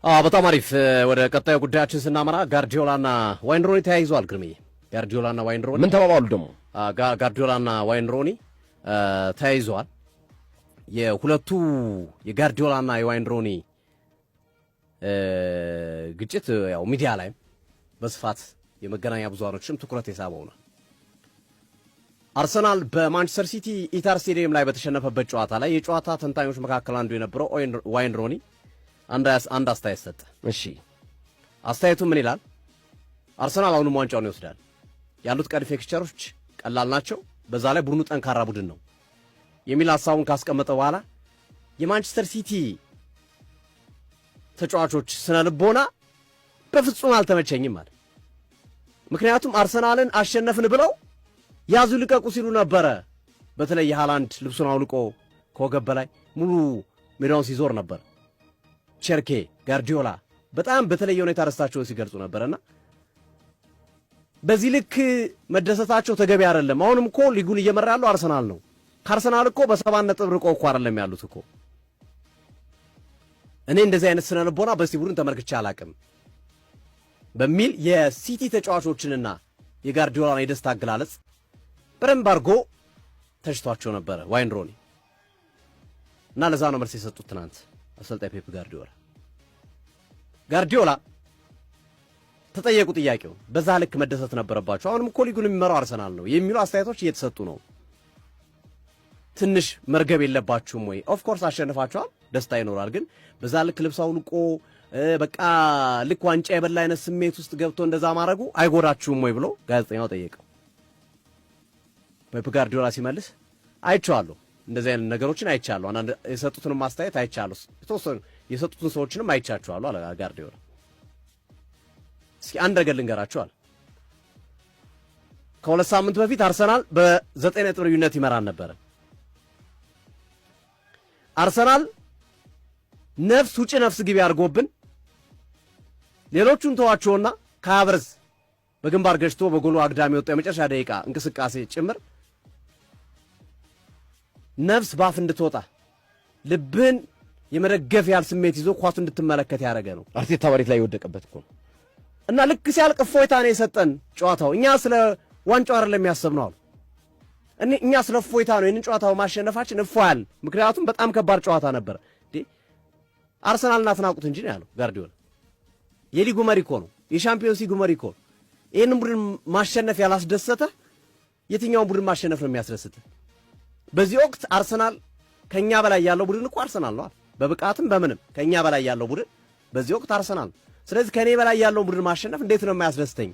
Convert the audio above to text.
በጣም አሪፍ ወደ ቀጣዩ ጉዳያችን ስናመራ ጋርዲዮላና ዋይን ሮኒ ተያይዘዋል። ግርሜ ጋርዲዮላና ዋይን ሮኒ ምን ተባባሉ ደግሞ? ጋርዲዮላና ዋይን ሮኒ ተያይዘዋል። የሁለቱ የጋርዲዮላና የዋይን ሮኒ ግጭት ያው ሚዲያ ላይ በስፋት የመገናኛ ብዙሃኖችም ትኩረት የሳበው ነው። አርሰናል በማንቸስተር ሲቲ ኢታር ስቴዲየም ላይ በተሸነፈበት ጨዋታ ላይ የጨዋታ ተንታኞች መካከል አንዱ የነበረው ዋይን ሮኒ አንድ አስተያየት ሰጠ። እሺ አስተያየቱ ምን ይላል? አርሰናል አሁንም ዋንጫውን ይወስዳል። ያሉት ቀሪ ፊክስቸሮች ቀላል ናቸው፣ በዛ ላይ ቡድኑ ጠንካራ ቡድን ነው የሚል ሐሳቡን ካስቀመጠ በኋላ የማንቸስተር ሲቲ ተጫዋቾች ስነ ልቦና በፍጹም አልተመቸኝም ማለት። ምክንያቱም አርሰናልን አሸነፍን ብለው ያዙ ልቀቁ ሲሉ ነበረ። በተለይ ሃላንድ ልብሱን አውልቆ ከወገብ በላይ ሙሉ ሜዳውን ሲዞር ነበር። ቸርኬ ጋርዲዮላ በጣም በተለየ ሁኔታ ደስታቸውን ሲገልጹ ነበርና በዚህ ልክ መደሰታቸው ተገቢ አይደለም። አሁንም እኮ ሊጉን እየመራ ያለው አርሰናል ነው። ከአርሰናል እኮ በ7 ነጥብ ርቆ እኮ አይደለም ያሉት እኮ። እኔ እንደዚህ አይነት ስነ ልቦና በዚህ ቡድን ተመልክቼ አላቅም በሚል የሲቲ ተጫዋቾችንና የጋርዲዮላን የደስታ አገላለጽ በደንብ አድርጎ ተሽቷቸው ነበረ ዋይን ሮኒ እና ለዛ ነው መልስ የሰጡት ትናንት አሰልጣኝ ፔፕ ጋርዲዮላ ተጠየቁ ጥያቄው በዛ ልክ መደሰት ነበረባቸው። አሁንም እኮ ሊጉን የሚመራው አርሰናል ነው የሚሉ አስተያየቶች እየተሰጡ ነው። ትንሽ መርገብ የለባችሁም ወይ? ኦፍ ኮርስ አሸንፋችኋል፣ ደስታ ይኖራል። ግን በዛ ልክ ልብስ አውልቆ በቃ ልክ ዋንጫ የበላ አይነት ስሜት ውስጥ ገብቶ እንደዛ ማድረጉ አይጎዳችሁም ወይ ብሎ ጋዜጠኛው ጠየቀው። ፔፕ ጋርዲዮላ ሲመልስ አይቻለሁ፣ እንደዚህ አይነት ነገሮችን አይቻለሁ፣ አንዳንድ የሰጡትን ማስተያየት አይቻለሁ፣ የተወሰኑ የሰጡትን ሰዎችንም አይቻቸዋለሁ አለ ጋርዲዮላ። እስኪ አንድ ነገር ልንገራችሁ አለ። ከሁለት ሳምንት በፊት አርሰናል በ9 ነጥብ ልዩነት ይመራን ነበር። አርሰናል ነፍስ ውጭ ነፍስ ግቢ አድርጎብን ሌሎቹን ተዋቸውና ከሀቨርዝ በግንባር ገጭቶ በጎሉ አግዳሚ ወጣ የመጨረሻ ደቂቃ እንቅስቃሴ ጭምር ነፍስ ባፍ እንድትወጣ ልብን የመደገፍ ያህል ስሜት ይዞ ኳሱ እንድትመለከት ያደረገ ነው። አርቴታ መሬት ላይ የወደቀበት እኮ እና ልክ ሲያልቅ እፎይታ ነው የሰጠን ጨዋታው። እኛ ስለ ዋንጫው አይደለም ያሰብነው አሉ። እኛ ስለ እፎይታ ነው ይህንን ጨዋታው ማሸነፋችን እፎያል። ምክንያቱም በጣም ከባድ ጨዋታ ነበር። አርሰናልን አትናቁት እንጂ ነው ያለው ጋርዲዮላ። የሊጉ መሪ እኮ ነው፣ የሻምፒዮንስ ሊጉ መሪ እኮ ነው። ይህንን ቡድን ማሸነፍ ያላስደሰተ የትኛውን ቡድን ማሸነፍ ነው የሚያስደስት? በዚህ ወቅት አርሰናል ከኛ በላይ ያለው ቡድን እኮ አርሰናል ነው። በብቃትም በምንም ከኛ በላይ ያለው ቡድን በዚህ ወቅት አርሰናል። ስለዚህ ከኔ በላይ ያለው ቡድን ማሸነፍ እንዴት ነው የማያስደስተኝ?